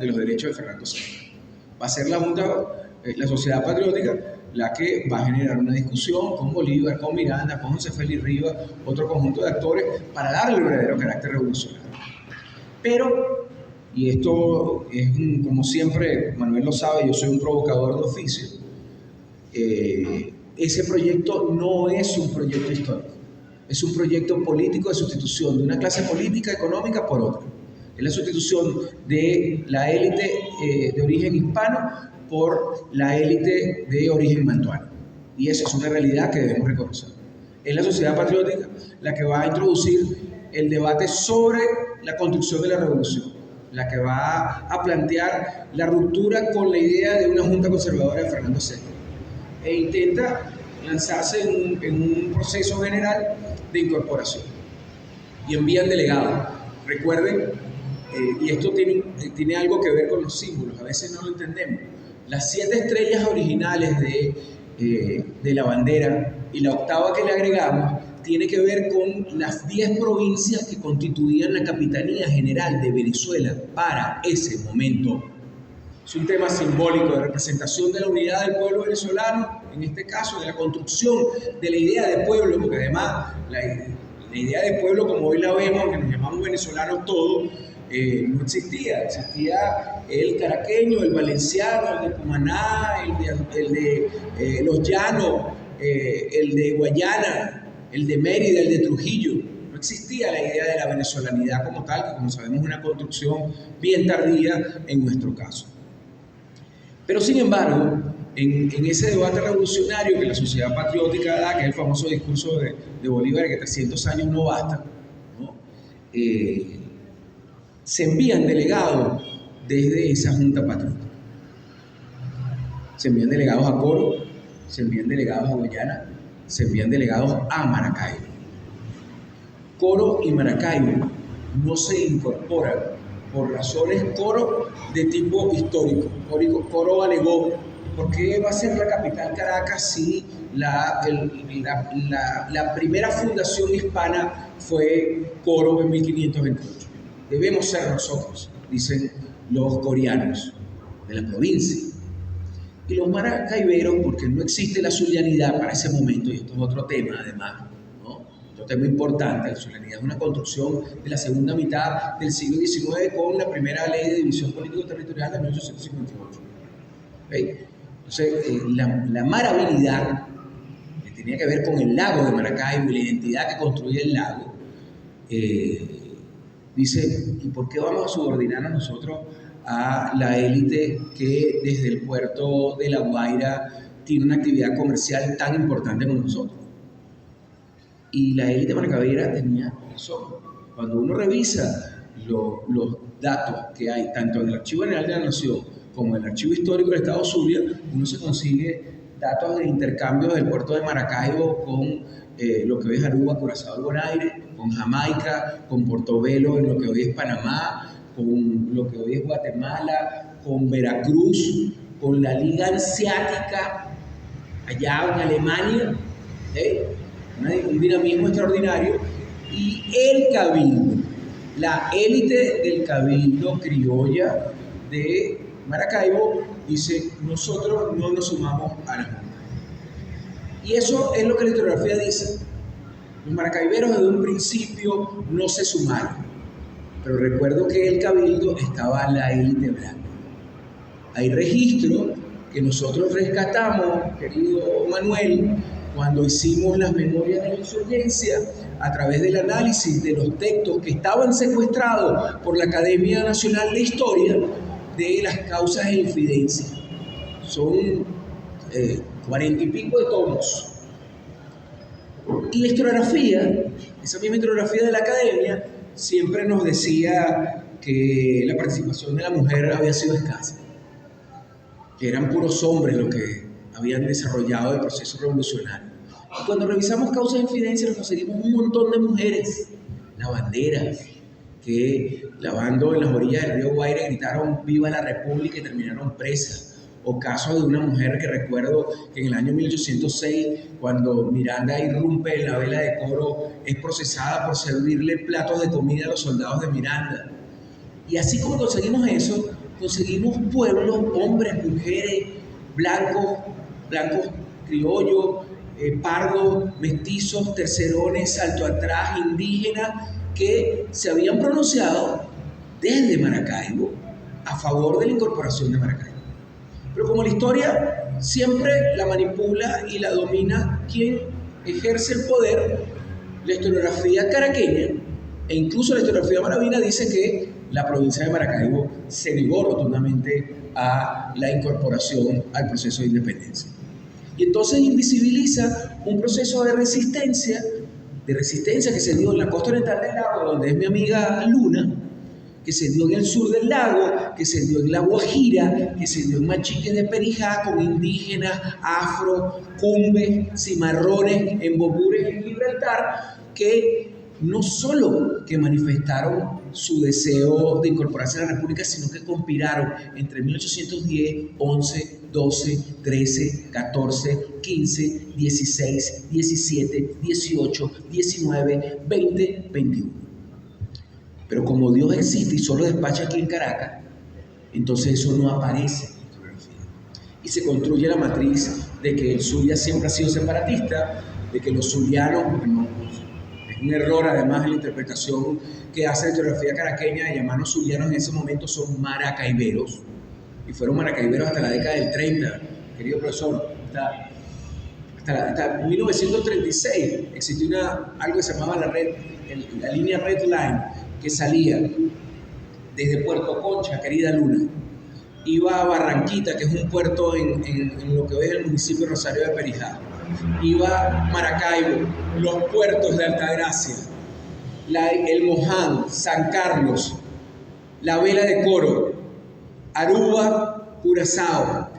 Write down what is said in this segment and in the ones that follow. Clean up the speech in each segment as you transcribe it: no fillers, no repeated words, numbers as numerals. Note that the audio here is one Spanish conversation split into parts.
de los derechos de Fernando VII. Va a ser la Junta, la Sociedad Patriótica, la que va a generar una discusión con Bolívar, con Miranda, con José Félix Rivas, otro conjunto de actores, para darle el verdadero carácter revolucionario. Pero, y esto es, como siempre, Manuel lo sabe, yo soy un provocador de oficio, ese proyecto no es un proyecto histórico, es un proyecto político de sustitución de una clase política económica por otra. Es la sustitución de la élite de origen hispano por la élite de origen mantuano. Y esa es una realidad que debemos reconocer. Es la Sociedad Patriótica la que va a introducir el debate sobre la construcción de la revolución, la que va a plantear la ruptura con la idea de una junta conservadora de Fernando VII e intenta lanzarse en un proceso general de incorporación. Y envían delegados. Recuerden, y esto tiene algo que ver con los símbolos, a veces no lo entendemos. Las 7 estrellas originales de la bandera y la octava que le agregamos tiene que ver con las 10 provincias que constituían la Capitanía General de Venezuela para ese momento. Es un tema simbólico de representación de la unidad del pueblo venezolano, en este caso de la construcción de la idea de pueblo, porque además la idea de pueblo, como hoy la vemos, que nos llamamos venezolanos todos, no existía. Existía el caraqueño, el valenciano, el de Cumaná, el de Los Llanos, el de Guayana, el de Mérida, el de Trujillo. No existía la idea de la venezolanidad como tal, que como sabemos es una construcción bien tardía en nuestro caso. Pero sin embargo, en ese debate revolucionario que la Sociedad Patriótica da, que es el famoso discurso de Bolívar, que 300 años no bastan, ¿no? Se envían delegados desde esa Junta Patriótica. Se envían delegados a Coro, se envían delegados a Guayana, se envían delegados a Maracaibo. Coro y Maracaibo no se incorporan por razones Coro de tipo histórico. Coro alegó, ¿por qué va a ser la capital Caracas si la primera fundación hispana fue Coro en 1528? Debemos ser nosotros, dicen los coreanos de la provincia. Y los maracaiberos, porque no existe la zulianidad para ese momento, y esto es otro tema además, ¿no? Otro tema importante, la zulianidad es una construcción de la segunda mitad del siglo XIX con la primera ley de división político-territorial de 1858. ¿Okay? Entonces, la marabilidad, que tenía que ver con el lago de Maracaibo y la identidad que construía el lago, dice, ¿y por qué vamos a subordinarnos nosotros a la élite que desde el puerto de La Guaira tiene una actividad comercial tan importante como nosotros? Y la élite maracaibera tenía razón. Cuando uno revisa los datos que hay tanto en el Archivo General de la Nación como en el Archivo Histórico del Estado Zulia, uno se consigue datos de intercambio del puerto de Maracaibo con lo que hoy es Aruba, Curazao y Bonaire, con Jamaica, con Portobelo en lo que hoy es Panamá, con lo que hoy es Guatemala, con Veracruz, con la Liga Hanseática allá en Alemania, un dinamismo extraordinario, y el cabildo, la élite del cabildo criolla de Maracaibo dice, nosotros no nos sumamos a la Junta. Y eso es lo que la historiografía dice. Los maracaiberos desde un principio no se sumaron, pero recuerdo que en el cabildo estaba la élite blanca. Hay registro que nosotros rescatamos, querido Manuel, cuando hicimos las memorias de la insurgencia, a través del análisis de los textos que estaban secuestrados por la Academia Nacional de Historia de las causas de infidencia. Son 40 y pico de tomos. Y la historiografía, esa misma historiografía de la academia, siempre nos decía que la participación de la mujer había sido escasa, que eran puros hombres los que habían desarrollado el proceso revolucionario. Y cuando revisamos causas de infidencia, nos conseguimos un montón de mujeres, lavanderas, que lavando en las orillas del río Guaire gritaron ¡Viva la República! Y terminaron presas. O casos de una mujer que recuerdo que en el año 1806, cuando Miranda irrumpe en la vela de Coro, es procesada por servirle platos de comida a los soldados de Miranda. Y así como conseguimos eso, conseguimos pueblos, hombres, mujeres, blancos criollos, pardos, mestizos, tercerones, salto atrás, indígenas, que se habían pronunciado desde Maracaibo a favor de la incorporación de Maracaibo. Pero como la historia siempre la manipula y la domina quien ejerce el poder, la historiografía caraqueña e incluso la historiografía maravina dice que la provincia de Maracaibo se negó rotundamente a la incorporación al proceso de independencia. Y entonces invisibiliza un proceso de resistencia que se dio en la costa oriental del lago, donde es mi amiga Luna, que se dio en el sur del lago, que se dio en La Guajira, que se dio en Machique de Perijá, con indígenas, afro, cumbes, cimarrones, en Bobures, en Gibraltar, que no solo que manifestaron su deseo de incorporarse a la República, sino que conspiraron entre 1810, 11, 12, 13, 14, 15, 16, 17, 18, 19, 20, 21. Pero como Dios existe y solo despacha aquí en Caracas, entonces eso no aparece en la historiografía. Y se construye la matriz de que el Zulia siempre ha sido separatista, de que los zulianos, bueno, es un error además en la interpretación que hace la historiografía caraqueña de llamarnos zulianos en ese momento, son maracaiberos. Y fueron maracaiberos hasta la década del 30, querido profesor. Hasta 1936 existió algo que se llamaba la línea Red Line, que salía desde Puerto Concha, querida Luna, iba a Barranquita, que es un puerto en lo que hoy es el municipio de Rosario de Perijá, iba a Maracaibo, los puertos de Altagracia, el Moján, San Carlos, la Vela de Coro, Aruba, Curazao,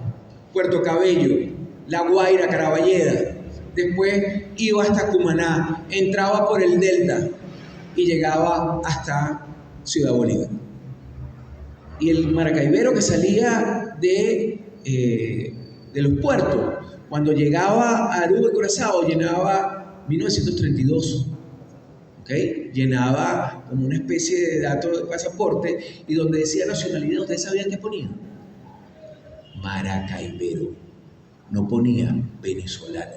Puerto Cabello, La Guaira, Caraballeda. Después iba hasta Cumaná, entraba por el Delta y llegaba hasta Ciudad Bolívar. Y el maracaibero que salía de los puertos, cuando llegaba a Aruba y Curazao, llenaba 1932, ¿okay? Llenaba como una especie de dato de pasaporte, y donde decía nacionalidad, ¿ustedes sabían qué ponía? Maracaibero, no ponía venezolano.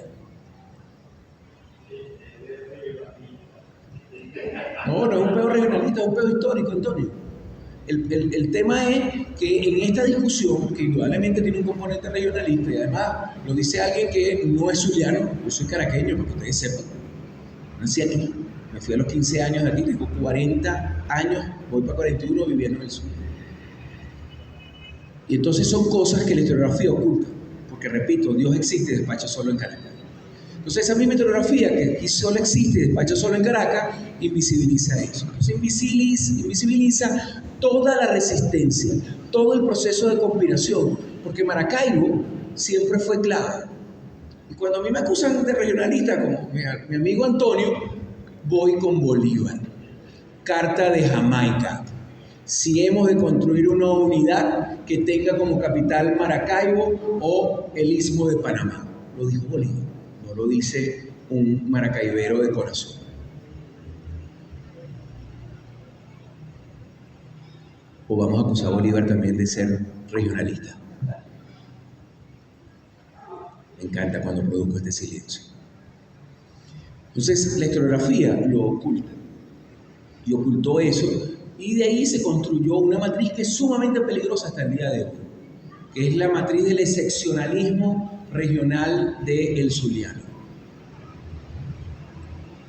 No es un peor regionalista, es un peor histórico, Antonio. El tema es que en esta discusión, que indudablemente tiene un componente regionalista, y además lo dice alguien que no es zuliano, yo soy caraqueño, para que ustedes sepan. Nací aquí, me fui a los 15 años de aquí, tengo 40 años, voy para 41 viviendo en el sur. Y entonces son cosas que la historiografía oculta, porque repito, Dios existe y despacha solo en Caracas. Entonces esa misma historiografía que aquí solo existe y despacha solo en Caracas, invisibiliza eso. Entonces invisibiliza toda la resistencia, todo el proceso de conspiración, porque Maracaibo siempre fue clave. Y cuando a mí me acusan de regionalista, como mi amigo Antonio, voy con Bolívar. Carta de Jamaica. Si hemos de construir una unidad que tenga como capital Maracaibo o el Istmo de Panamá. Lo dijo Bolívar, no lo dice un maracaibero de corazón. O vamos a acusar a Bolívar también de ser regionalista. Me encanta cuando produzco este silencio. Entonces la historiografía lo oculta, y ocultó eso, y de ahí se construyó una matriz que es sumamente peligrosa hasta el día de hoy, que es la matriz del excepcionalismo regional del zuliano.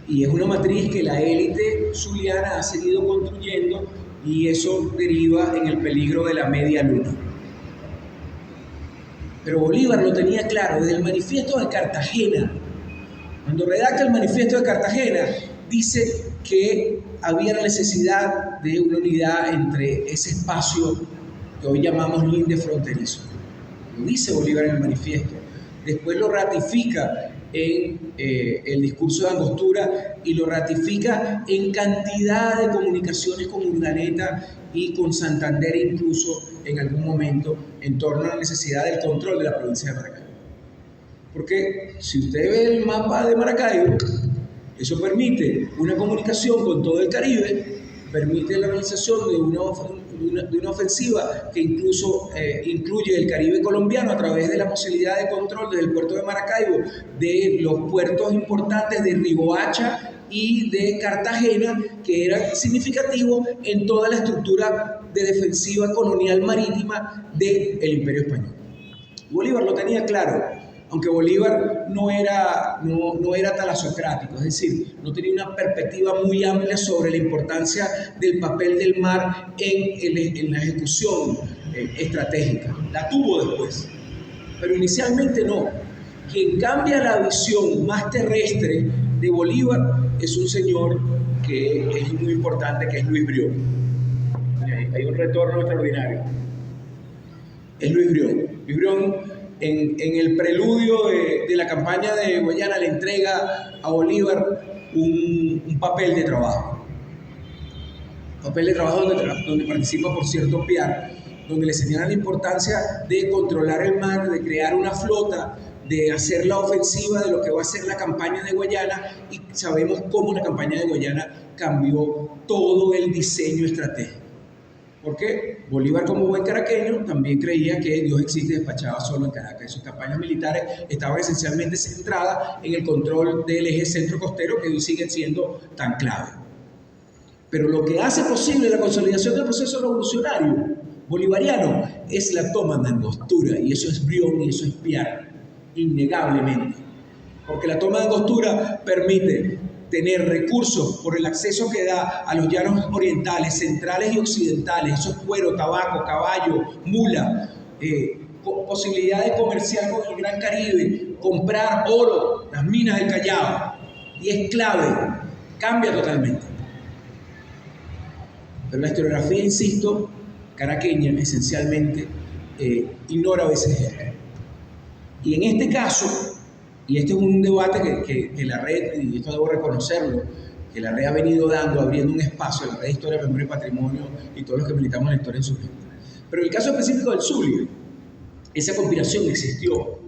Y es una matriz que la élite zuliana ha seguido construyendo, y eso deriva en el peligro de la media luna. Pero Bolívar lo tenía claro desde el manifiesto de Cartagena. Cuando redacta el manifiesto de Cartagena, dice que había la necesidad de una unidad entre ese espacio que hoy llamamos linde fronterizo. Lo dice Bolívar en el manifiesto. Después lo ratifica en el discurso de Angostura, y lo ratifica en cantidad de comunicaciones con Urdaneta y con Santander, incluso en algún momento, en torno a la necesidad del control de la provincia de Maracaibo. Porque si usted ve el mapa de Maracaibo, eso permite una comunicación con todo el Caribe, permite la organización de de una ofensiva que incluso incluye el Caribe colombiano a través de la posibilidad de control desde el puerto de Maracaibo de los puertos importantes de Riohacha y de Cartagena, que era significativo en toda la estructura de defensiva colonial marítima del Imperio Español. Bolívar lo tenía claro, aunque Bolívar no era talasocrático, es decir, no tenía una perspectiva muy amplia sobre la importancia del papel del mar en la ejecución estratégica. La tuvo después, pero inicialmente no. Quien cambia la visión más terrestre de Bolívar es un señor que es muy importante, que es Luis Brión. Hay un retorno extraordinario. Es Luis Brión. Luis Brión, en el preludio de la campaña de Guayana, le entrega a Bolívar un papel de trabajo. Papel de trabajo donde participa, por cierto, Piar, donde le señala la importancia de controlar el mar, de crear una flota, de hacer la ofensiva de lo que va a ser la campaña de Guayana, y sabemos cómo la campaña de Guayana cambió todo el diseño estratégico. Porque Bolívar, como buen caraqueño, también creía que Dios existe y despachaba solo en Caracas. Sus campañas militares estaban esencialmente centradas en el control del eje centro costero, que hoy sigue siendo tan clave. Pero lo que hace posible la consolidación del proceso revolucionario bolivariano es la toma de Angostura, y eso es Brión y eso es Piar, innegablemente. Porque la toma de Angostura permite tener recursos por el acceso que da a los llanos orientales, centrales y occidentales, eso es cuero, tabaco, caballo, mula, posibilidad de comerciar con el Gran Caribe, comprar oro, las minas del Callao, y es clave, cambia totalmente. Pero la historiografía, insisto, caraqueña, esencialmente, ignora a veces esto. Y en este caso, y este es un debate que la red, y esto debo reconocerlo, que la red ha venido dando, abriendo un espacio, la red de Historia, Memoria y Patrimonio, y todos los que militamos en la historia en su gente. Pero en el caso específico del Zulia, esa conspiración existió.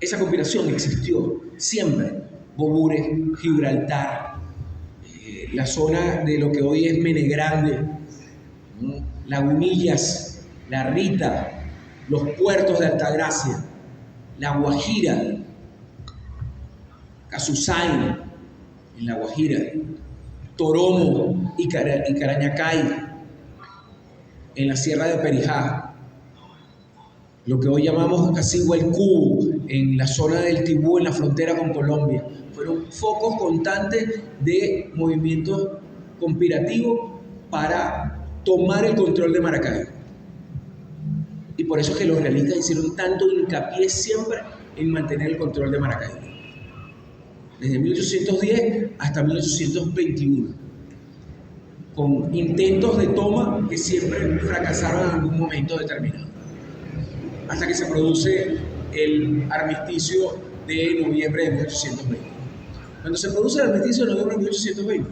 Esa conspiración existió siempre. Bobures, Gibraltar, la zona de lo que hoy es Menegrande, ¿no? Lagunillas, La Rita, los puertos de Altagracia, La Guajira, Casusain, en La Guajira, Toromo y Carañacay, en la Sierra de Perijá, lo que hoy llamamos Cacigua el Cubo, en la zona del Tibú, en la frontera con Colombia. Fueron focos constantes de movimientos conspirativos para tomar el control de Maracaibo. Y por eso es que los realistas hicieron tanto hincapié siempre en mantener el control de Maracaibo. Desde 1810 hasta 1821. Con intentos de toma que siempre fracasaron en algún momento determinado. Hasta que se produce el armisticio de noviembre de 1820. Cuando se produce el armisticio de noviembre de 1820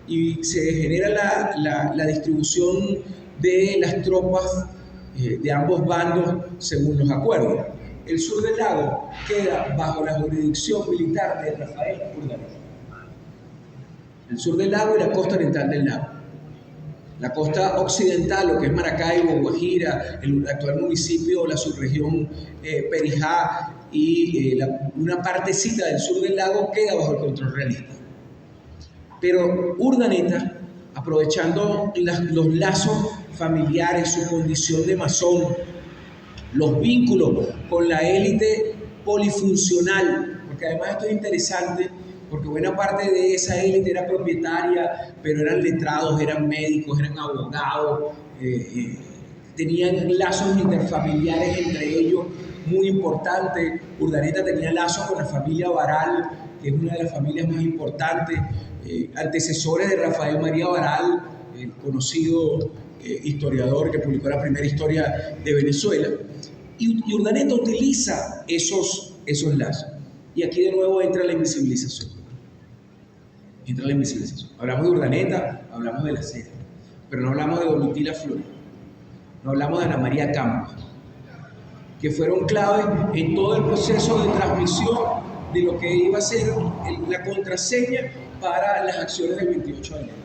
y se genera la distribución de las tropas de ambos bandos según los acuerdos, el sur del lago queda bajo la jurisdicción militar de Rafael Urdaneta. El sur del lago y la costa oriental del lago. La costa occidental, lo que es Maracaibo, Guajira, el actual municipio, la subregión Perijá y una partecita del sur del lago queda bajo el control realista. Pero Urdaneta, aprovechando los lazos familiares, su condición de masón, los vínculos con la élite polifuncional, porque además esto es interesante, porque buena parte de esa élite era propietaria, pero eran letrados, eran médicos, eran abogados, tenían lazos interfamiliares entre ellos muy importantes. Urdaneta tenía lazos con la familia Baral, que es una de las familias más importantes, antecesores de Rafael María Baral, el conocido historiador que publicó la primera historia de Venezuela. Y Urdaneta utiliza esos lazos. Y aquí de nuevo entra la invisibilización. Hablamos de Urdaneta, hablamos de la Cera, pero no hablamos de Domitila Flores, no hablamos de Ana María Campos, que fueron claves en todo el proceso de transmisión de lo que iba a ser la contraseña para las acciones del 28 de enero.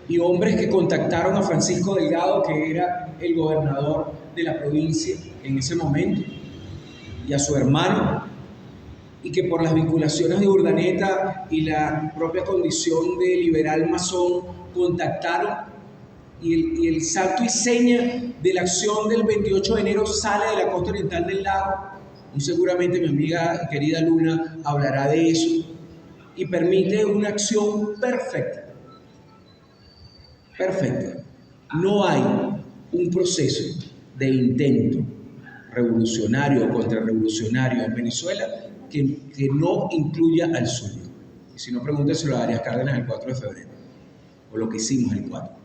y hombres que contactaron a Francisco Delgado, que era el gobernador de la provincia en ese momento, y a su hermano, y que por las vinculaciones de Urdaneta y la propia condición de liberal masón contactaron, y el salto y seña de la acción del 28 de enero sale de la costa oriental del lago, y seguramente mi amiga querida Luna hablará de eso, y permite una acción perfecta. Perfecta. No hay un proceso de intento revolucionario o contrarrevolucionario en Venezuela que no incluya al suyo. Y si no, pregúnteselo a Arias Cárdenas el 4 de febrero, o lo que hicimos el 4.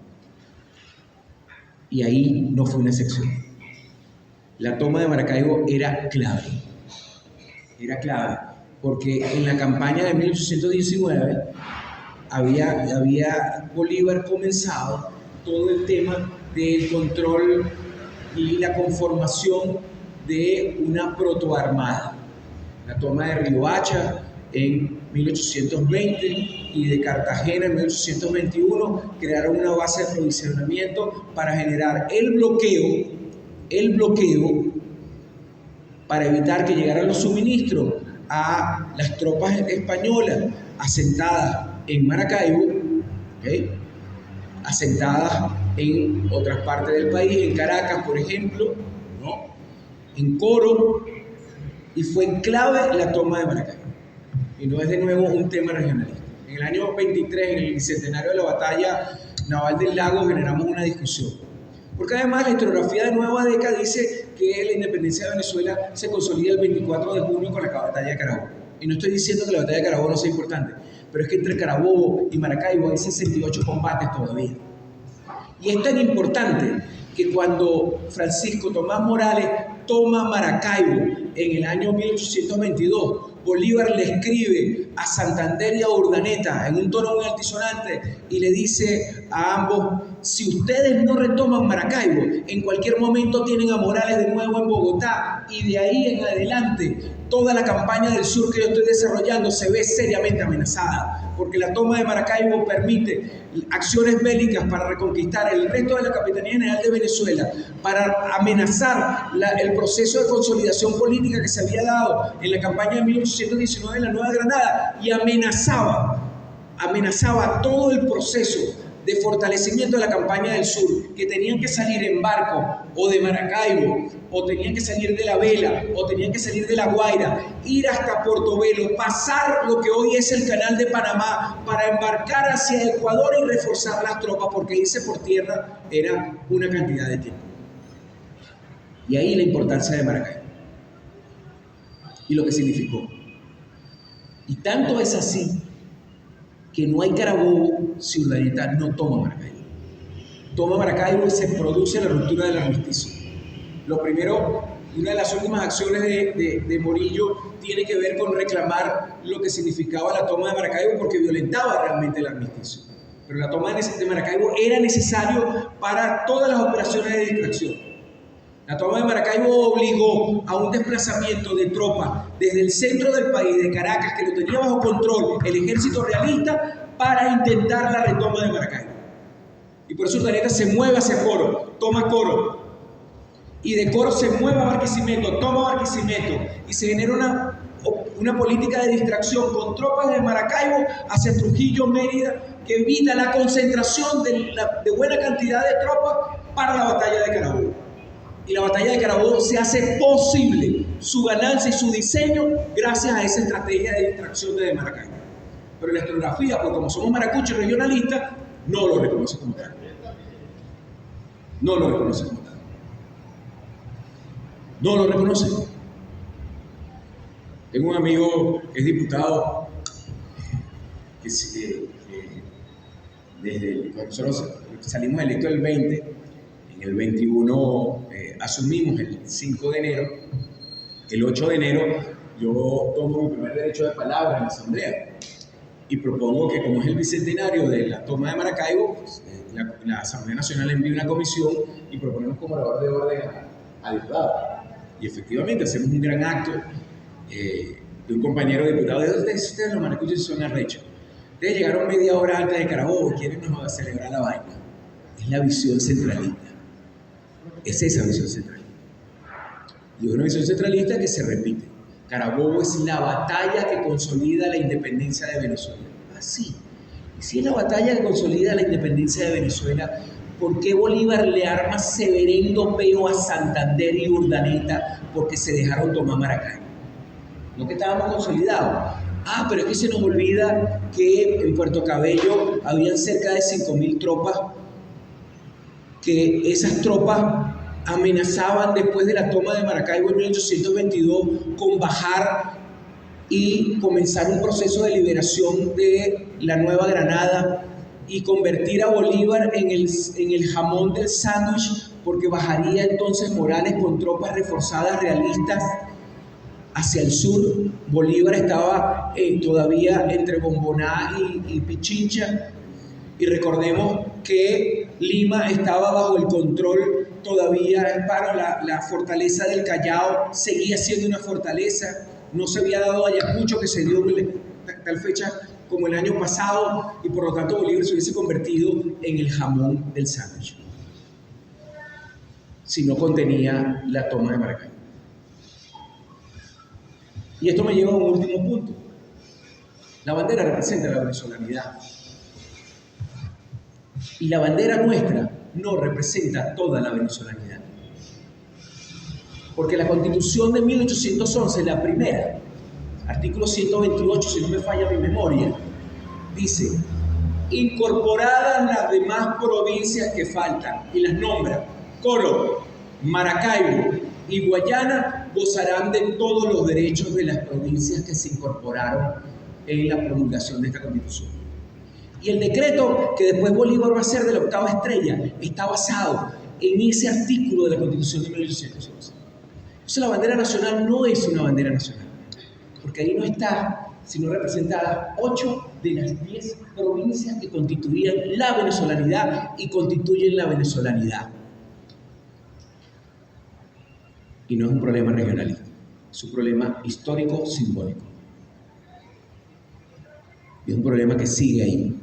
Y ahí no fue una excepción. La toma de Maracaibo era clave, porque en la campaña de 1819 había Bolívar comenzado todo el tema del control y la conformación de una protoarmada. La toma de Riohacha en 1820 y de Cartagena en 1821 crearon una base de aprovisionamiento para generar el bloqueo para evitar que llegaran los suministros a las tropas españolas asentadas en Maracaibo, ¿okay?, asentadas en otras partes del país, en Caracas, por ejemplo, ¿no?, en Coro, y fue clave la toma de Maracaibo. Y no es de nuevo un tema regionalista. En el año 23, en el bicentenario de la batalla naval del Lago, generamos una discusión. Porque además la historiografía de Nueva Década dice que la independencia de Venezuela se consolida el 24 de junio con la batalla de Carabobo. Y no estoy diciendo que la batalla de Carabobo no sea importante, pero es que entre Carabobo y Maracaibo hay 68 combates todavía. Y es tan importante que cuando Francisco Tomás Morales toma Maracaibo en el año 1822, Bolívar le escribe a Santander y a Urdaneta en un tono muy altisonante y le dice a ambos: si ustedes no retoman Maracaibo, en cualquier momento tienen a Morales de nuevo en Bogotá, y de ahí en adelante toda la campaña del sur que yo estoy desarrollando se ve seriamente amenazada, porque la toma de Maracaibo permite acciones bélicas para reconquistar el resto de la Capitanía General de Venezuela, para amenazar el proceso de consolidación política que se había dado en la campaña de 1819 en la Nueva Granada, y amenazaba todo el proceso de fortalecimiento de la campaña del sur, que tenían que salir en barco o de Maracaibo, o tenían que salir de La Vela, o tenían que salir de La Guaira, ir hasta Portobelo, pasar lo que hoy es el Canal de Panamá, para embarcar hacia Ecuador y reforzar las tropas, porque irse por tierra era una cantidad de tiempo. Y ahí la importancia de Maracaibo y lo que significó. Y tanto es así que no hay Carabobo si Urdaneta no toma Maracaibo. Toma Maracaibo y se produce la ruptura del armisticio. Lo primero, una de las últimas acciones de Morillo tiene que ver con reclamar lo que significaba la toma de Maracaibo, porque violentaba realmente el armisticio. Pero la toma de Maracaibo era necesario para todas las operaciones de distracción. La toma de Maracaibo obligó a un desplazamiento de tropas desde el centro del país, de Caracas, que lo tenía bajo control el ejército realista, para intentar la retoma de Maracaibo. Y por eso Urdaneta se mueve hacia Coro, toma Coro, y de Coro se mueve a Barquisimeto, toma Barquisimeto, y se genera una política de distracción con tropas de Maracaibo hacia Trujillo, Mérida, que evita la concentración de buena cantidad de tropas para la batalla de Carabobo. Y la batalla de Carabobo se hace posible, su ganancia y su diseño, gracias a esa estrategia de distracción de Maracaibo. Pero la historiografía, pues como somos maracuchos regionalistas, no lo reconoce como tal. No lo reconoce como tal. No lo reconoce. Tengo un amigo que es diputado, que desde cuando nosotros salimos electos el 20, en el 21 asumimos el 5 de enero, el 8 de enero yo tomo mi primer derecho de palabra en la Asamblea y propongo que, como es el bicentenario de la toma de Maracaibo, pues, la Asamblea Nacional envíe una comisión y proponemos como orador de orden a diputado. Y efectivamente hacemos un gran acto de un compañero diputado. Ustedes los maracuchos son arrechos. Ustedes llegaron media hora antes de Carabobo, ¿quieren nos va a celebrar la vaina? Es la visión centralista. Es esa visión centralista. Y una visión centralista que se repite. Carabobo es la batalla que consolida la independencia de Venezuela. Así. Y si es la batalla que consolida la independencia de Venezuela, ¿por qué Bolívar le arma severendo peo a Santander y Urdaneta porque se dejaron tomar Maracaibo? No que estábamos consolidados. Ah, pero es que se nos olvida que en Puerto Cabello habían cerca de 5.000 tropas, que esas tropas amenazaban después de la toma de Maracaibo en 1822 con bajar y comenzar un proceso de liberación de la Nueva Granada y convertir a Bolívar en el jamón del sándwich, porque bajaría entonces Morales con tropas reforzadas realistas hacia el sur. Bolívar estaba todavía entre Bomboná y Pichincha, y recordemos que Lima estaba bajo el control todavía, la fortaleza del Callao seguía siendo una fortaleza, no se había dado Ayacucho, que se dio tal fecha como el año pasado, y por lo tanto Bolívar se hubiese convertido en el jamón del sándwich si no contenía la toma de Maracaibo. Y esto me lleva a un último punto. La bandera representa la venezolanidad. Y la bandera nuestra no representa toda la venezolanidad. Porque la Constitución de 1811, la primera, artículo 128, si no me falla mi memoria, dice: incorporadas las demás provincias que faltan, y las nombra: Coro, Maracaibo y Guayana gozarán de todos los derechos de las provincias que se incorporaron en la promulgación de esta Constitución. Y el decreto que después Bolívar va a hacer de la 8ª estrella está basado en ese artículo de la Constitución de 1811. Entonces la bandera nacional no es una bandera nacional, porque ahí no está sino representadas 8 de las 10 provincias que constituían la venezolanidad y constituyen la venezolanidad. Y no es un problema regionalista, es un problema histórico simbólico. Y es un problema que sigue ahí.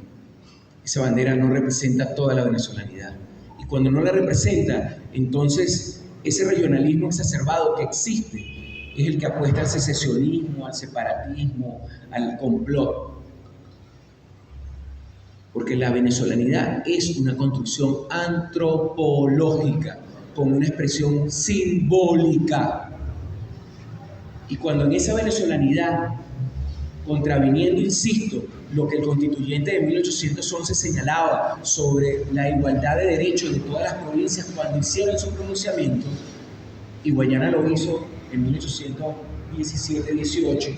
Esa bandera no representa toda la venezolanidad. Y cuando no la representa, entonces ese regionalismo exacerbado que existe es el que apuesta al secesionismo, al separatismo, al complot. Porque la venezolanidad es una construcción antropológica, con una expresión simbólica. Y cuando en esa venezolanidad, contraviniendo, insisto, lo que el constituyente de 1811 señalaba sobre la igualdad de derechos de todas las provincias cuando hicieron su pronunciamiento, y Guayana lo hizo en 1817-18,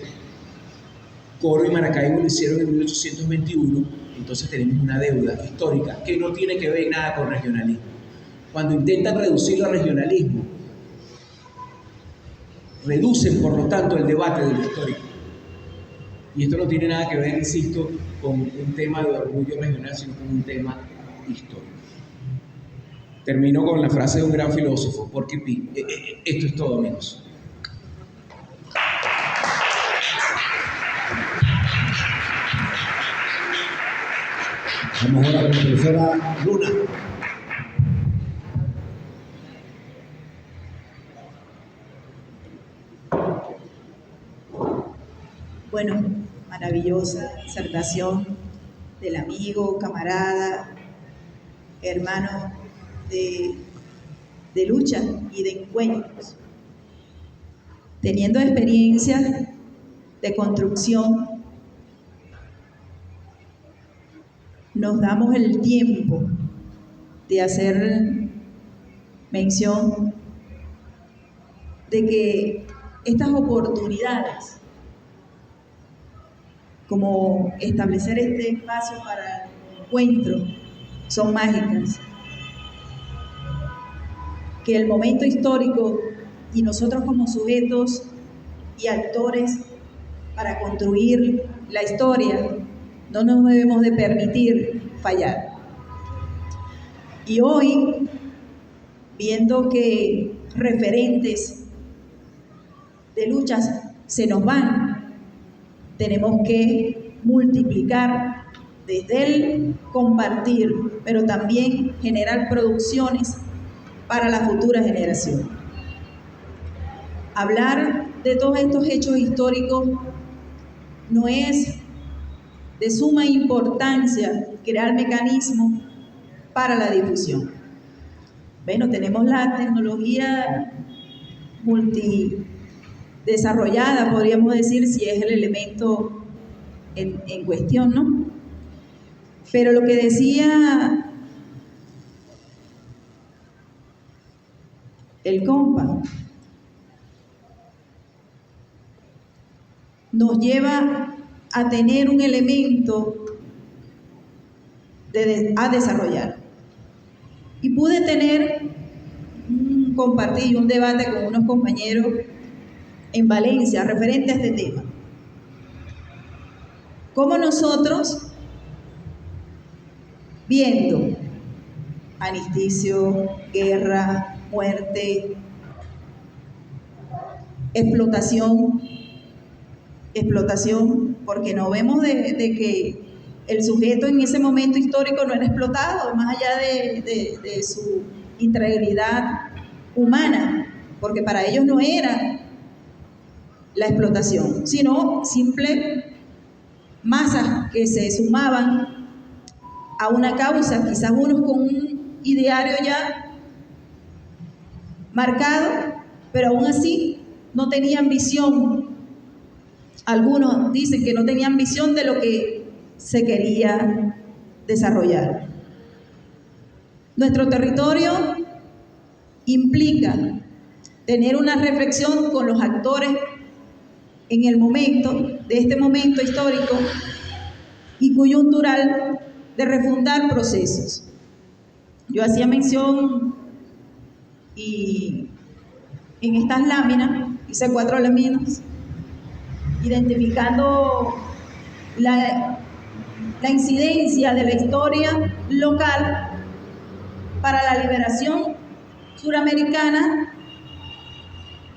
Coro y Maracaibo lo hicieron en 1821, entonces tenemos una deuda histórica que no tiene que ver nada con regionalismo. Cuando intentan reducirlo al regionalismo, reducen por lo tanto el debate de lo histórico. Y esto no tiene nada que ver, insisto, con un tema de orgullo regional, sino con un tema histórico. Termino con la frase de un gran filósofo, porque esto es todo, amigos. Vamos ahora con la profesora Luna. Bueno, maravillosa disertación del amigo, camarada, hermano de lucha y de encuentros. Teniendo experiencias de construcción, nos damos el tiempo de hacer mención de que estas oportunidades, como establecer este espacio para el encuentro, son mágicas. Que el momento histórico y nosotros como sujetos y actores para construir la historia no nos debemos de permitir fallar. Y hoy, viendo que referentes de luchas se nos van, tenemos que multiplicar desde el compartir, pero también generar producciones para la futura generación. Hablar de todos estos hechos históricos no es de suma importancia crear mecanismos para la difusión. Bueno, tenemos la tecnología multidesarrollada, podríamos decir, si es el elemento en cuestión, ¿no? Pero lo que decía el compa nos lleva a tener un elemento a desarrollar. Y pude compartir un debate con unos compañeros en Valencia referente a este tema. Cómo nosotros, viendo armisticio, guerra, muerte, explotación, porque no vemos de que el sujeto en ese momento histórico no era explotado, más allá de su integridad humana, porque para ellos no era la explotación, sino simple masas que se sumaban a una causa, quizás unos con un ideario ya marcado, pero aún así no tenían visión. Algunos dicen que no tenían visión de lo que se quería desarrollar. Nuestro territorio implica tener una reflexión con los actores en el momento, de este momento histórico y coyuntural, de refundar procesos. Yo hacía mención y en estas láminas, hice 4 láminas, identificando la incidencia de la historia local para la liberación suramericana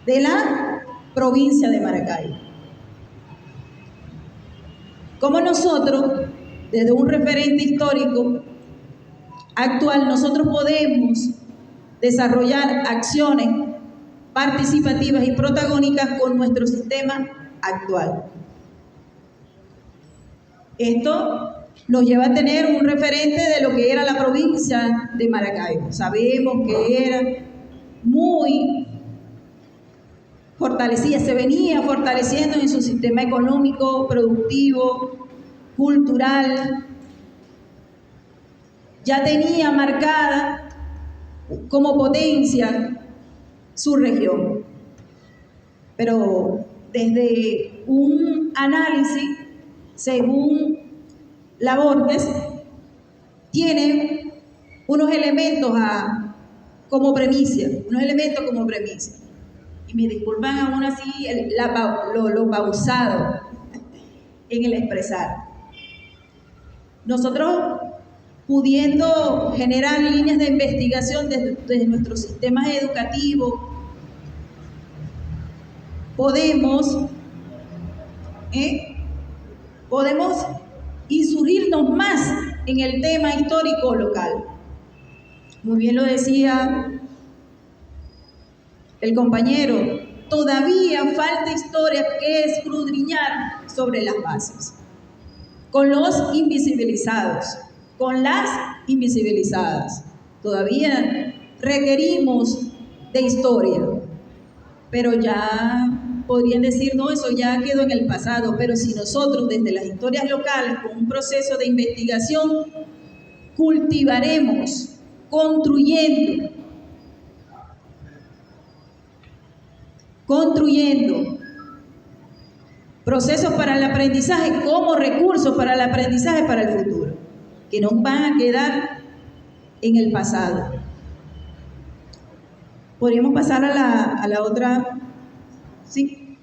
de la provincia de Maracaibo. Como nosotros, desde un referente histórico actual, nosotros podemos desarrollar acciones participativas y protagónicas con nuestro sistema actual. Esto nos lleva a tener un referente de lo que era la provincia de Maracaibo. Sabemos que era muy fortalecida, se venía fortaleciendo en su sistema económico, productivo, cultural. Ya tenía marcada como potencia su región. Pero desde un análisis, según la Borges, tiene unos elementos como premisa. Y me disculpan aún así lo pausado en el expresar. Nosotros, pudiendo generar líneas de investigación desde nuestros sistemas educativos, podemos insurgirnos más en el tema histórico local. Muy bien lo decía el compañero, todavía falta historia que escudriñar sobre las bases, con los invisibilizados, con las invisibilizadas. Todavía requerimos de historia, pero ya podrían decir, no, eso ya quedó en el pasado. Pero si nosotros desde las historias locales, con un proceso de investigación, cultivaremos, construyendo procesos para el aprendizaje como recursos para el aprendizaje para el futuro, que no van a quedar en el pasado. Podríamos pasar a la otra. Sí.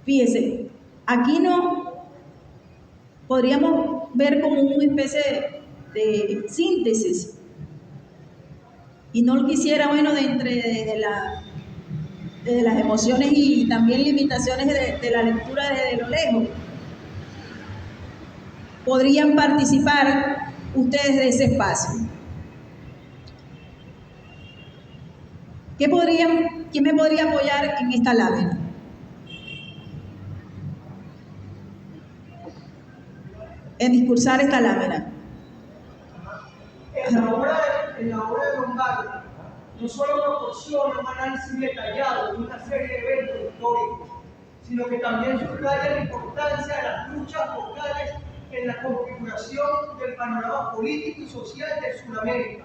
Fíjense, aquí no podríamos ver como una especie de síntesis. Y no lo quisiera, desde las emociones y también limitaciones de la lectura desde lo lejos, podrían participar ustedes de ese espacio. ¿Quién me podría apoyar en esta lámina? En discursar esta lámina. En la obra de Lombardi no solo proporciona un análisis detallado de una serie de eventos históricos, sino que también subraya la importancia de las luchas locales en la configuración del panorama político y social de Sudamérica.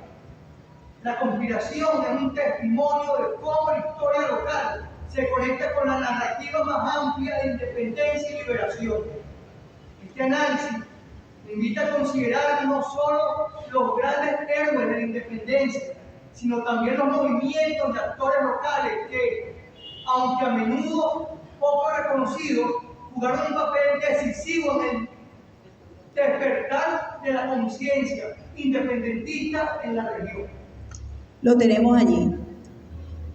La conspiración es un testimonio de cómo la historia local se conecta con la narrativa más amplia de independencia y liberación. Este análisis invita a considerar no solo los grandes héroes de la independencia, sino también los movimientos de actores locales que, aunque a menudo poco reconocidos, jugaron un papel decisivo en el despertar de la conciencia independentista en la región. Lo tenemos allí.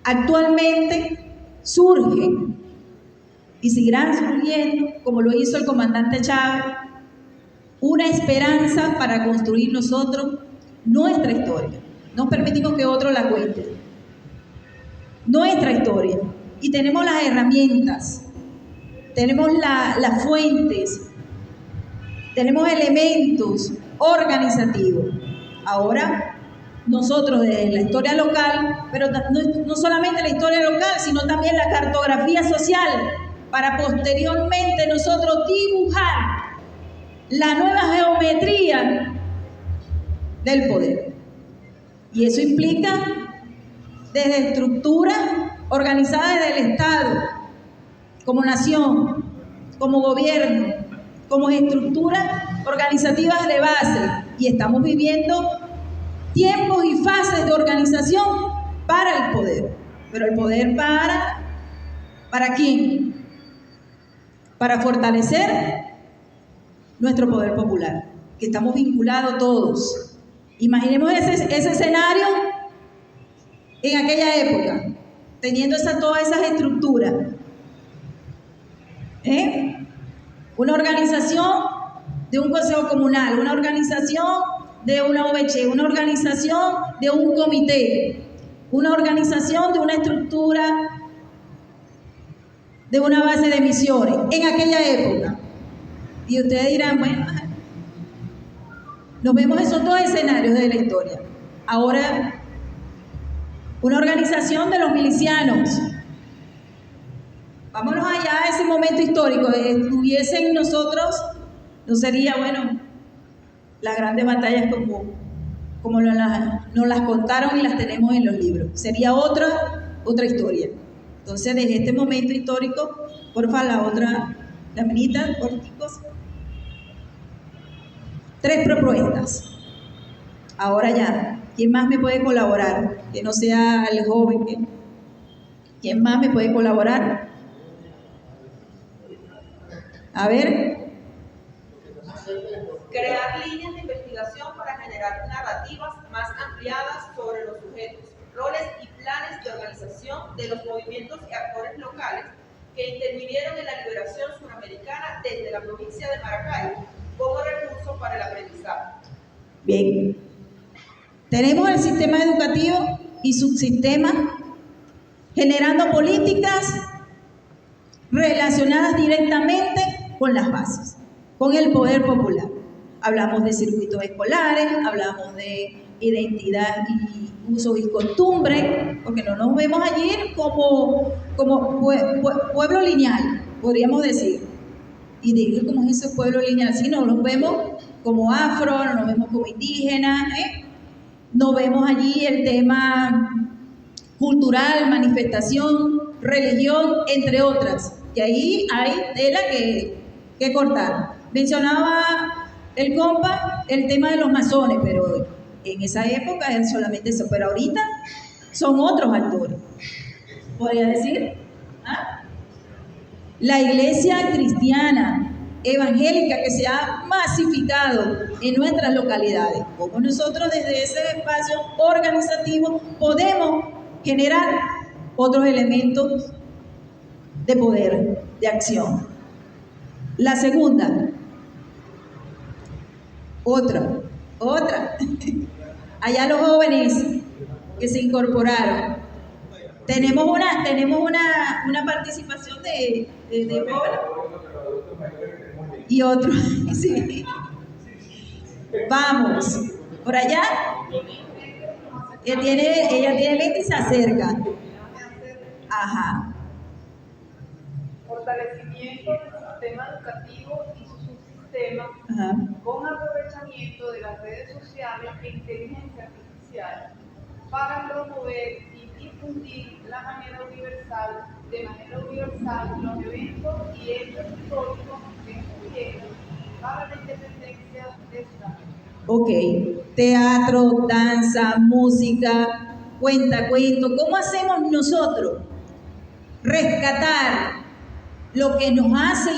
Actualmente surgen y seguirán surgiendo, como lo hizo el comandante Chávez, una esperanza para construir nosotros nuestra historia. No permitimos que otros la cuenten. Nuestra historia. Y tenemos las herramientas, tenemos las fuentes, tenemos elementos organizativos. Ahora, nosotros desde la historia local, pero no solamente la historia local, sino también la cartografía social, para posteriormente nosotros dibujar la nueva geometría del poder. Y eso implica desde estructuras organizadas desde el Estado, como nación, como gobierno, como estructuras organizativas de base. Y estamos viviendo tiempos y fases de organización para el poder. Pero el poder ¿para quién? Para fortalecer nuestro poder popular, que estamos vinculados todos. Imaginemos ese escenario en aquella época, teniendo todas esas estructuras. Una organización de un consejo comunal, una organización de una OBC, una organización de un comité, una organización de una estructura de una base de misiones, en aquella época. Y ustedes dirán, bueno, nos vemos esos dos escenarios de la historia. Ahora, una organización de los milicianos. Vámonos allá a ese momento histórico. Estuviesen nosotros, no sería, bueno, las grandes batallas como nos las contaron y las tenemos en los libros. Sería otra historia. Entonces, desde este momento histórico, porfa, la minita, corticos. 3 propuestas. Ahora ya, ¿quién más me puede colaborar? Que no sea el joven. ¿Quién más me puede colaborar? A ver. Crear líneas de investigación para generar narrativas más ampliadas sobre los sujetos, roles y planes de organización de los movimientos y actores locales que intervinieron en la liberación suramericana desde la provincia de Maracaibo como recurso para el aprendizaje. Bien. Tenemos el sistema educativo y subsistemas generando políticas relacionadas directamente con las bases, con el poder popular. Hablamos de circuitos escolares, hablamos de identidad y usos y costumbres, porque no nos vemos allí como pueblo lineal, podríamos decir. Y digo, ¿cómo es ese pueblo lineal? Sí, no nos vemos como afro, no nos vemos como indígenas, no vemos allí el tema cultural, manifestación, religión, entre otras, que ahí hay tela que cortar. Mencionaba el compa el tema de los masones, pero en esa época era solamente eso, pero ahorita son otros actores. ¿Podría decir? La iglesia cristiana, evangélica, que se ha masificado en nuestras localidades. ¿Cómo nosotros desde ese espacio organizativo podemos generar otros elementos de poder, de acción? La segunda, Otra. Allá los jóvenes que se incorporaron. Tenemos una participación de jóvenes. Y otro. Sí. Vamos. Por allá. Ella tiene lente y se acerca. Ajá. Fortalecimiento del sistema educativo y su subsistema con aprovechamiento de las redes sociales e inteligencia artificial para promover y difundir de manera universal los eventos y hechos históricos que influyeron para la independencia de Sudamérica. Ok, teatro, danza, música, cuentacuentos. ¿Cómo hacemos nosotros? Rescatar lo que nos hace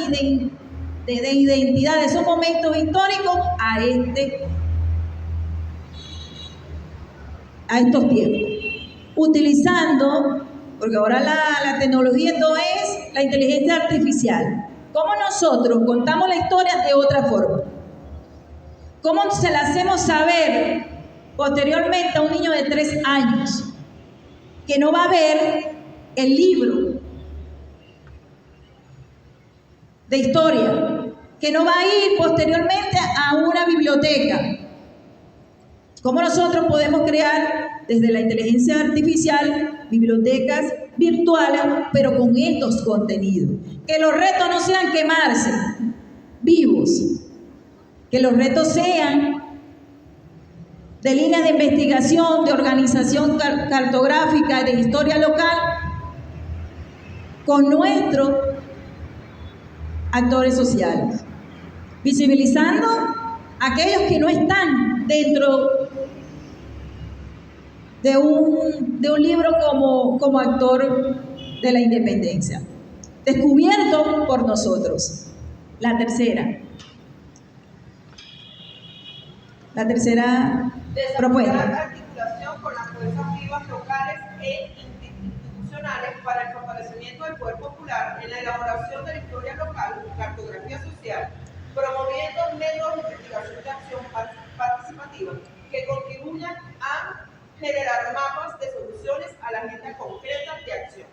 de identidad de esos momentos históricos a estos tiempos. Utilizando, porque ahora la tecnología todo es la inteligencia artificial. ¿Cómo nosotros contamos la historia de otra forma? ¿Cómo se la hacemos saber posteriormente a un niño de 3 años que no va a ver el libro de historia, que no va a ir posteriormente a una biblioteca? ¿Cómo nosotros podemos crear desde la inteligencia artificial bibliotecas virtuales, pero con estos contenidos? Que los retos no sean quemarse vivos, que los retos sean de líneas de investigación, de organización cartográfica, de historia local, con nuestros actores sociales, visibilizando a aquellos que no están dentro de un libro como actor de la independencia, descubierto por nosotros. La tercera propuesta. Articulación con las fuerzas vivas locales e institucionales para el fortalecimiento del poder popular en la elaboración de la historia local, cartografía social, promoviendo métodos de investigación de acción participativa que contribuyan a generar mapas de soluciones a la agenda concreta de acción.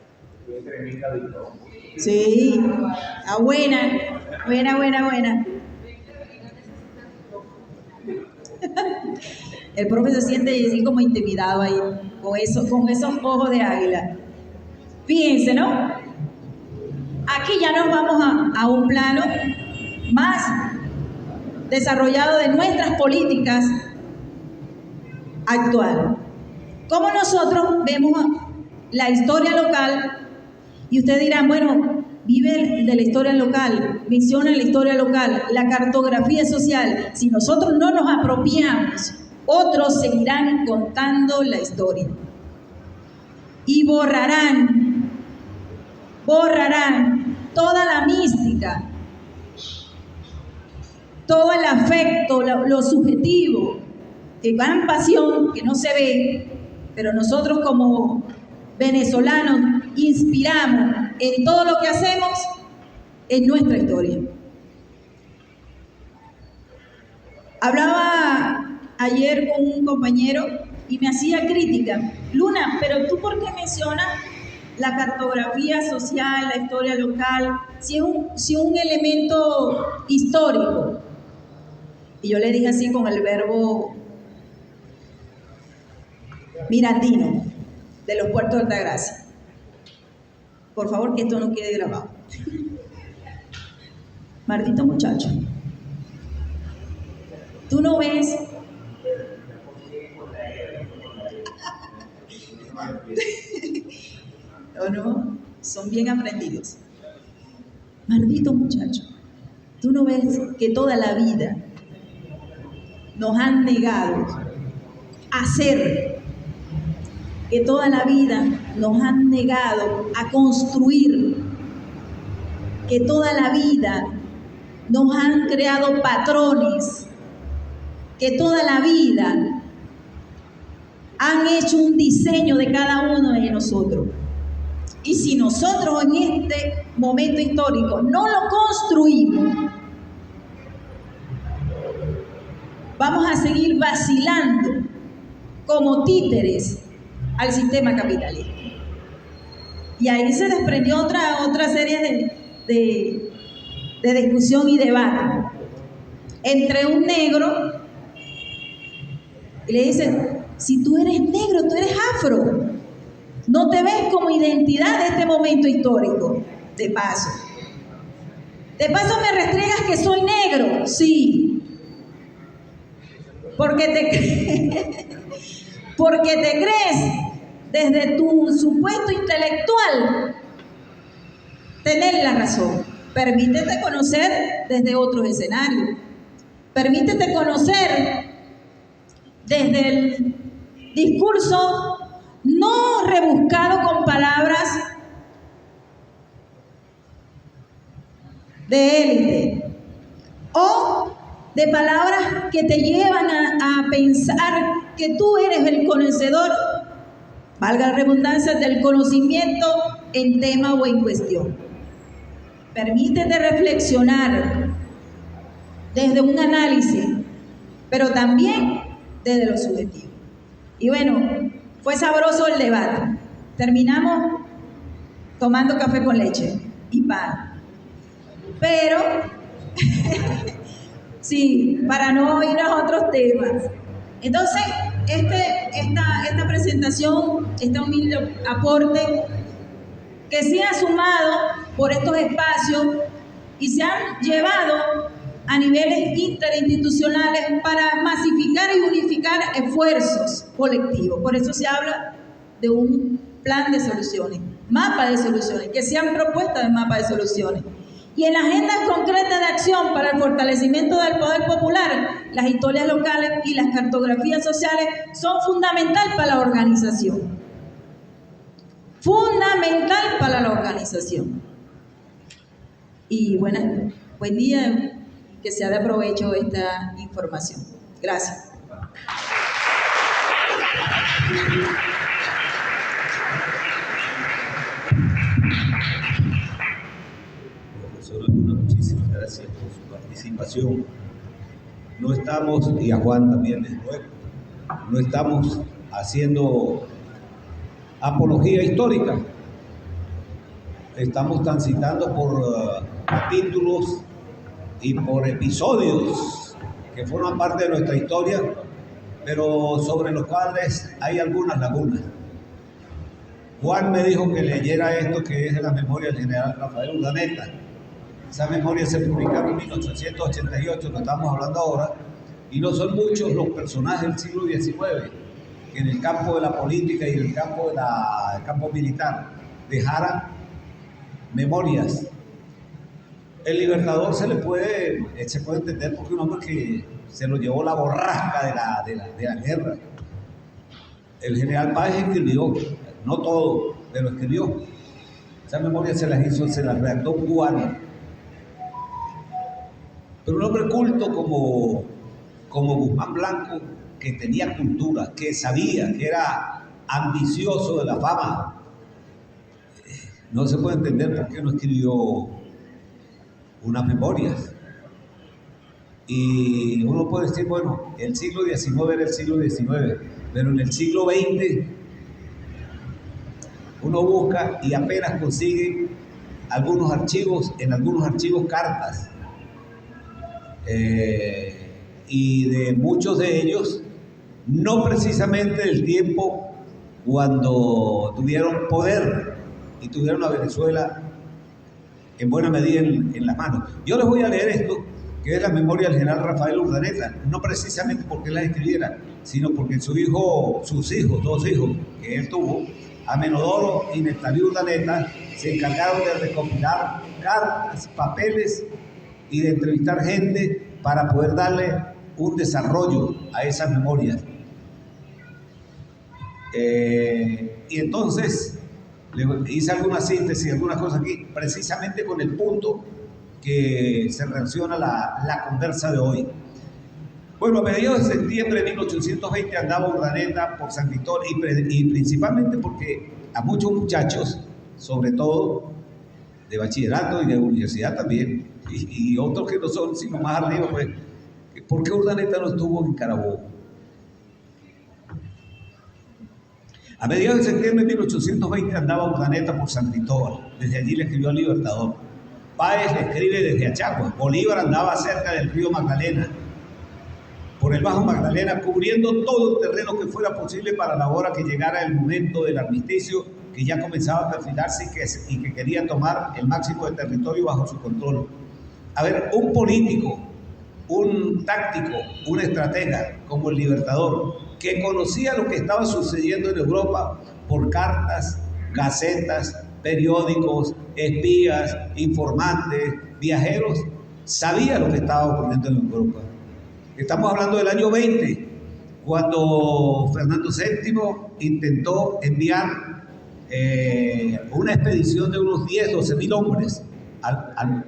Sí, buena. El profe se siente así como intimidado ahí, con esos ojos de águila. Fíjense, ¿no? Aquí ya nos vamos a un plano más desarrollado de nuestras políticas actuales. ¿Cómo nosotros vemos la historia local? Y ustedes dirán, bueno, vive de la historia local, menciona la historia local, la cartografía social. Si nosotros no nos apropiamos, otros seguirán contando la historia. Y borrarán toda la mística, todo el afecto, lo subjetivo, que gran pasión que no se ve, pero nosotros como venezolanos inspiramos en todo lo que hacemos en nuestra historia. Hablaba ayer con un compañero y me hacía crítica. Luna, pero ¿tú por qué mencionas la cartografía social, la historia local, si es un elemento histórico? Y yo le dije así con el verbo mirandino de los puertos de Altagracia. Por favor, que esto no quede grabado. Maldito muchacho. Tú no ves. No, son bien aprendidos. Maldito muchacho. Tú no ves que toda la vida nos han negado a ser, que toda la vida nos han negado a construir, que toda la vida nos han creado patrones, que toda la vida han hecho un diseño de cada uno de nosotros. Y si nosotros en este momento histórico no lo construimos, vamos a seguir vacilando como títeres al sistema capitalista. Y ahí se desprendió otra serie de discusión y debate entre un negro y le dicen: si tú eres negro, tú eres afro, no te ves como identidad de este momento histórico. De paso me restregas que soy negro, sí, porque te crees desde tu supuesto intelectual tener la razón. Permítete conocer desde otros escenarios. Permítete conocer desde el discurso no rebuscado con palabras de élite o de palabras que te llevan a pensar que tú eres el conocedor, valga la redundancia, del conocimiento en tema o en cuestión. Permítete reflexionar desde un análisis, pero también desde lo subjetivo. Y bueno, fue sabroso el debate. Terminamos tomando café con leche y pan. Pero, sí, para no ir a otros temas. Entonces, esta presentación, este humilde aporte que se ha sumado por estos espacios y se han llevado a niveles interinstitucionales para masificar y unificar esfuerzos colectivos. Por eso se habla de un plan de soluciones, mapa de soluciones, que sean propuestas de mapa de soluciones. Y en las agendas concretas de acción para el fortalecimiento del poder popular, las historias locales y las cartografías sociales son fundamentales para la organización. Fundamental para la organización. Y bueno, buen día, que sea de provecho esta información. Gracias. Profesora Luna, muchísimas gracias por su participación. No estamos, y a Juan también desde luego, no estamos haciendo apología histórica. Estamos transitando por capítulos y por episodios que forman parte de nuestra historia, pero sobre los cuales hay algunas lagunas. Juan me dijo que leyera esto, que es de las memorias del general Rafael Urdaneta. Esas memorias se publicaron en 1888, lo estamos hablando ahora, y no son muchos los personajes del siglo XIX que en el campo de la política y en el campo, del campo militar dejaran memorias. El Libertador se puede entender porque un hombre que se lo llevó la borrasca de la guerra. El general Páez escribió, no todo, pero escribió. Esas memorias se las redactó un cubano. Pero un hombre culto como Guzmán Blanco, que tenía cultura, que sabía, que era ambicioso de la fama, no se puede entender por qué no escribió unas memorias. Y uno puede decir, bueno, el siglo XIX era el siglo XIX, pero en el siglo XX uno busca y apenas consigue algunos archivos, en algunos archivos cartas, y de muchos de ellos, no precisamente del tiempo cuando tuvieron poder y tuvieron a Venezuela en buena medida en las manos. Yo les voy a leer esto, que es la memoria del general Rafael Urdaneta, no precisamente porque él la escribiera, sino porque sus hijos, dos hijos que él tuvo, Amenodoro y Neftalí Urdaneta, se encargaron de recopilar cartas, papeles y de entrevistar gente para poder darle un desarrollo a esas memorias. Y entonces le hice alguna síntesis, algunas cosas aquí, precisamente con el punto que se relaciona la conversa de hoy. Bueno, a mediados de septiembre de 1820 andaba Urdaneta por San Cristóbal y principalmente porque a muchos muchachos, sobre todo de bachillerato y de universidad también, y otros que no son sino más arriba, pues, ¿Por qué Urdaneta no estuvo en Carabobo? A mediados de septiembre de 1820 andaba Urdaneta por San Cristóbal. Desde allí le escribió al Libertador. Páez le escribe desde Achagua. Bolívar andaba cerca del río Magdalena, por el Bajo Magdalena, cubriendo todo el terreno que fuera posible para la hora que llegara el momento del armisticio, que ya comenzaba a perfilarse y que quería tomar el máximo de territorio bajo su control. A ver, un político, un táctico, un estratega como el Libertador, que conocía lo que estaba sucediendo en Europa por cartas, gacetas, periódicos, espías, informantes, viajeros, sabía lo que estaba ocurriendo en Europa. Estamos hablando del año 20, cuando Fernando VII intentó enviar una expedición de unos 10, 12 mil hombres al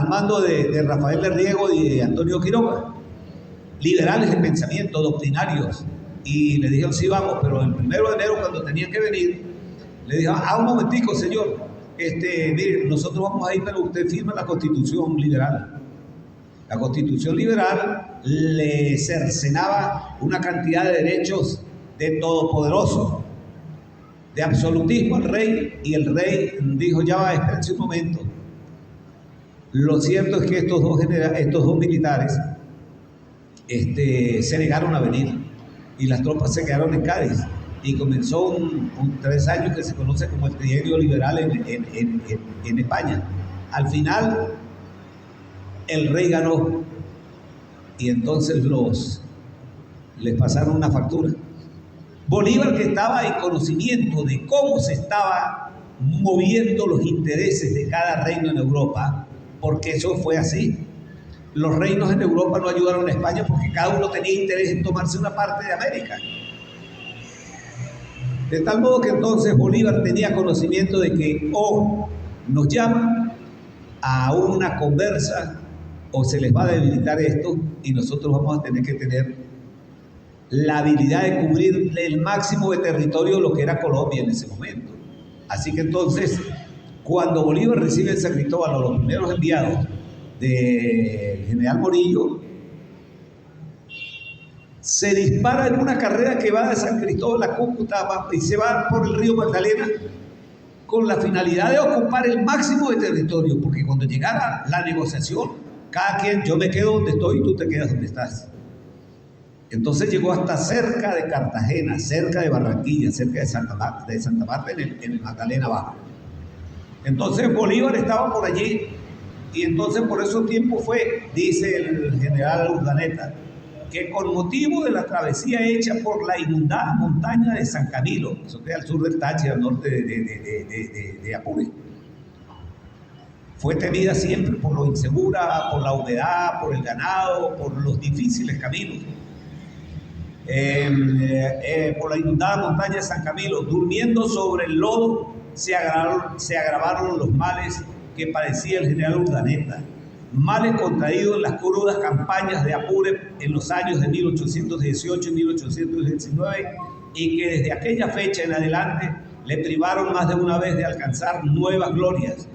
mando de Rafael de Riego y de Antonio Quiroga, liberales de pensamiento, doctrinarios, y le dijeron sí vamos, pero el 1 de enero cuando tenían que venir, le dijeron, un momentico señor, mire, nosotros vamos a ir, pero usted firma la Constitución liberal. La Constitución liberal le cercenaba una cantidad de derechos de todopoderoso, de absolutismo al rey, y el rey dijo, ya va, espérense un momento. Lo cierto es que estos dos militares se negaron a venir y las tropas se quedaron en Cádiz y comenzó un 3 años que se conoce como el trienio liberal en España. Al final el rey ganó y entonces les pasaron una factura. Bolívar, que estaba en conocimiento de cómo se estaba moviendo los intereses de cada reino en Europa, porque eso fue así. Los reinos en Europa no ayudaron a España porque cada uno tenía interés en tomarse una parte de América. De tal modo que entonces Bolívar tenía conocimiento de que o nos llaman a una conversa o se les va a debilitar esto y nosotros vamos a tener que tener la habilidad de cubrir el máximo de territorio de lo que era Colombia en ese momento. Así que entonces, cuando Bolívar recibe en San Cristóbal a los primeros enviados del general Morillo, se dispara en una carrera que va de San Cristóbal a Cúcuta y se va por el río Magdalena con la finalidad de ocupar el máximo de territorio, porque cuando llegara la negociación, cada quien, yo me quedo donde estoy y tú te quedas donde estás. Entonces llegó hasta cerca de Cartagena, cerca de Barranquilla, cerca de Santa Marta en el Magdalena Bajo. Entonces Bolívar estaba por allí y entonces por esos tiempos fue, dice el general Urdaneta, que con motivo de la travesía hecha por la inundada montaña de San Camilo, eso queda al sur del Táchira, al norte de Apure, fue temida siempre por lo insegura, por la humedad, por el ganado, por los difíciles caminos. Por la inundada montaña de San Camilo, durmiendo sobre el lodo, se agravaron los males que padecía el general Urdaneta, males contraídos en las crudas campañas de Apure en los años de 1818 y 1819, y que desde aquella fecha en adelante le privaron más de una vez de alcanzar nuevas glorias.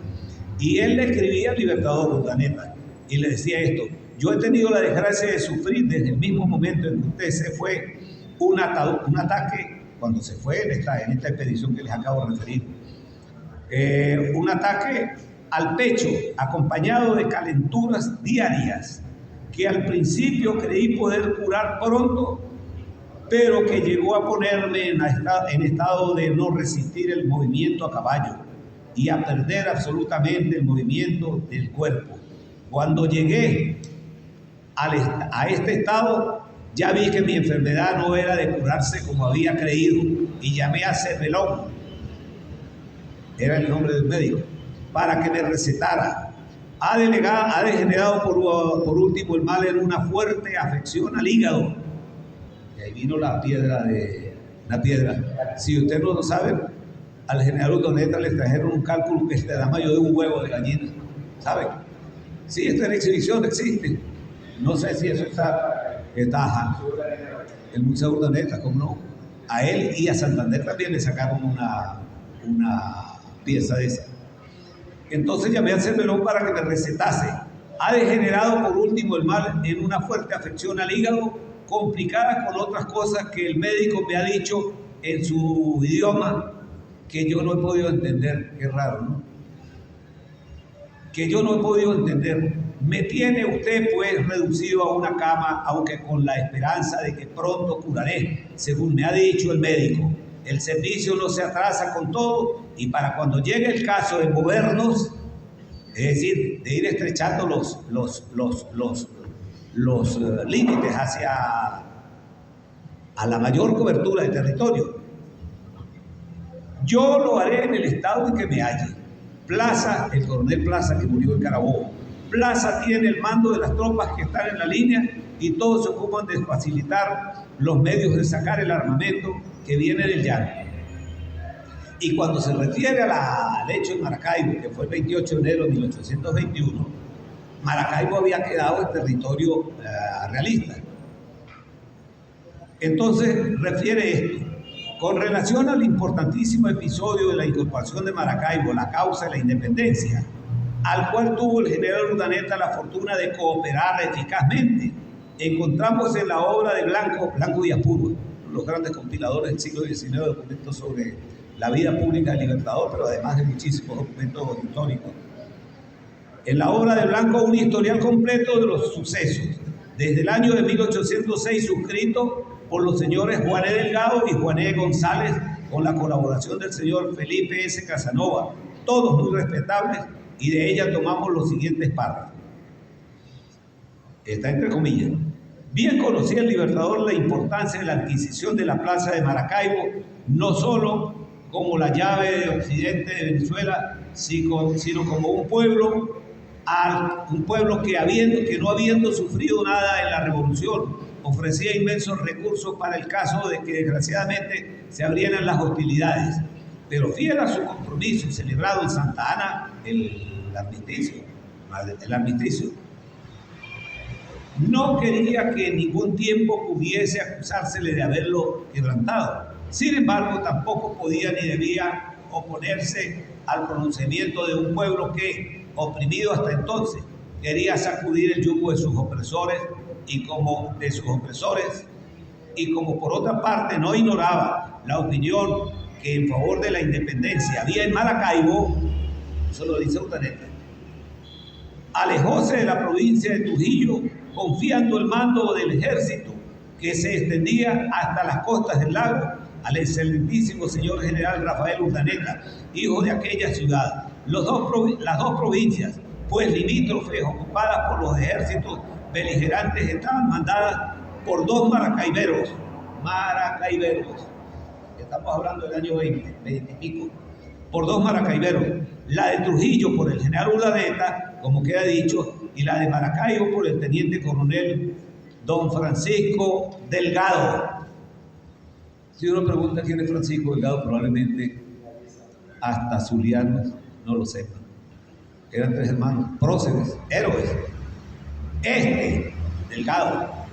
Y él le escribía al Libertador Urdaneta y le decía esto: yo he tenido la desgracia de sufrir desde el mismo momento en que usted se fue un ataque, cuando se fue en esta expedición que les acabo de referir, un ataque al pecho acompañado de calenturas diarias que al principio creí poder curar pronto, pero que llegó a ponerme en estado de no resistir el movimiento a caballo y a perder absolutamente el movimiento del cuerpo. Cuando llegué a este estado, ya vi que mi enfermedad no era de curarse como había creído y llamé a Cervelón, era el nombre del médico, para que me recetara. Ha degenerado por último el mal en una fuerte afección al hígado. Y ahí vino la piedra. Si usted no lo sabe, al general Urdaneta le trajeron un cálculo que es de tamaño de un huevo de gallina. ¿Saben? Sí, esta en exhibición existe. No sé si eso está el Museo Urdaneta, ¿cómo no? A él y a Santander también le sacaron una pieza de esa. Entonces llamé a Cervelón para que me recetase. Ha degenerado por último el mal en una fuerte afección al hígado, complicada con otras cosas que el médico me ha dicho en su idioma que yo no he podido entender. Qué raro, ¿no? Que yo no he podido entender. Me tiene usted pues reducido a una cama, aunque con la esperanza de que pronto curaré, según me ha dicho el médico. El servicio no se atrasa con todo y para cuando llegue el caso de movernos, es decir, de ir estrechando los límites hacia a la mayor cobertura de territorio, yo lo haré en el estado en que me halle. Plaza, el coronel Plaza, que murió en Carabobo. Plaza tiene el mando de las tropas que están en la línea y todos se ocupan de facilitar los medios de sacar el armamento que viene del llano. Y cuando se refiere al hecho de Maracaibo, que fue el 28 de enero de 1821, Maracaibo había quedado en territorio realista. Entonces refiere esto. Con relación al importantísimo episodio de la incorporación de Maracaibo, la causa de la independencia, al cual tuvo el general Urdaneta la fortuna de cooperar eficazmente, encontramos en la obra de Blanco y Apuro, los grandes compiladores del siglo XIX, documentos sobre la vida pública del Libertador, pero además de muchísimos documentos históricos. En la obra de Blanco un historial completo de los sucesos, desde el año de 1806 suscrito por los señores Juan E. Delgado y Juan E. González, con la colaboración del señor Felipe S. Casanova, todos muy respetables, y de ella tomamos los siguientes párrafos. Está entre comillas. Bien conocía el Libertador la importancia de la adquisición de la plaza de Maracaibo, no solo como la llave de occidente de Venezuela, sino como un pueblo que no habiendo sufrido nada en la revolución, ofrecía inmensos recursos para el caso de que desgraciadamente se abrieran las hostilidades. Pero fiel a su compromiso celebrado en Santa Ana, el armisticio, no quería que en ningún tiempo pudiese acusársele de haberlo quebrantado. Sin embargo, tampoco podía ni debía oponerse al pronunciamiento de un pueblo que, oprimido hasta entonces, quería sacudir el yugo de sus opresores y como por otra parte no ignoraba la opinión que en favor de la independencia había en Maracaibo, eso lo dice Urdaneta, alejóse de la provincia de Trujillo, confiando el mando del ejército que se extendía hasta las costas del lago al excelentísimo señor general Rafael Urdaneta, hijo de aquella ciudad. Las dos provincias, pues limítrofes, ocupadas por los ejércitos beligerantes, estaban mandadas por dos maracaiberos, estamos hablando del año 20 y pico, por dos maracaiberos, la de Trujillo por el general Urdaneta, como queda dicho, y la de Maracaibo por el teniente coronel don Francisco Delgado. Si uno pregunta quién es Francisco Delgado, probablemente hasta zulianos no lo sepan. Eran tres hermanos, próceres, héroes. Delgado,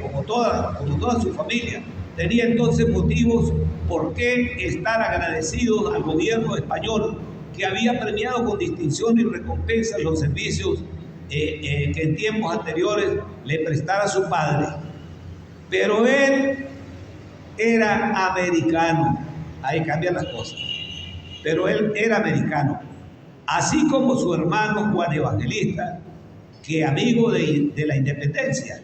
como toda su familia, tenía entonces motivos por qué estar agradecidos al gobierno español, que había premiado con distinción y recompensa los servicios que en tiempos anteriores le prestara a su padre. Pero él era americano, ahí cambian las cosas, pero él era americano, así como su hermano Juan Evangelista, que amigo de la independencia,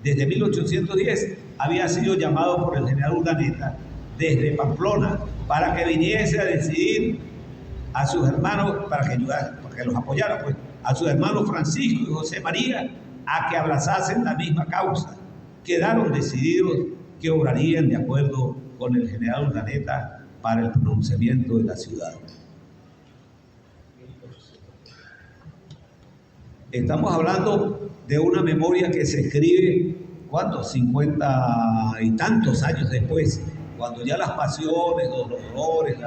desde 1810 había sido llamado por el general Urdaneta desde Pamplona para que viniese a decidir a sus hermanos, para que los apoyara, pues, a sus hermanos Francisco y José María a que abrazasen la misma causa. Quedaron decididos que obrarían de acuerdo con el general Urdaneta para el pronunciamiento de la ciudad. Estamos hablando de una memoria que se escribe, ¿cuántos? 50 y tantos años después, cuando ya las pasiones, los dolores,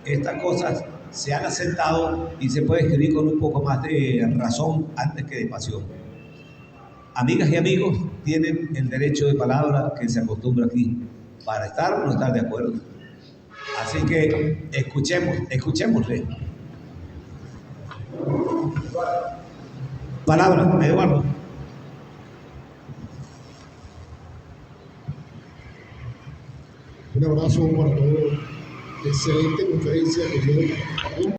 estas cosas se han asentado y se puede escribir con un poco más de razón antes que de pasión. Amigas y amigos, tienen el derecho de palabra que se acostumbra aquí, para estar o no estar de acuerdo. Así que escuchémosle. Palabra, Eduardo. Un abrazo para todos. Excelente conferencia que dio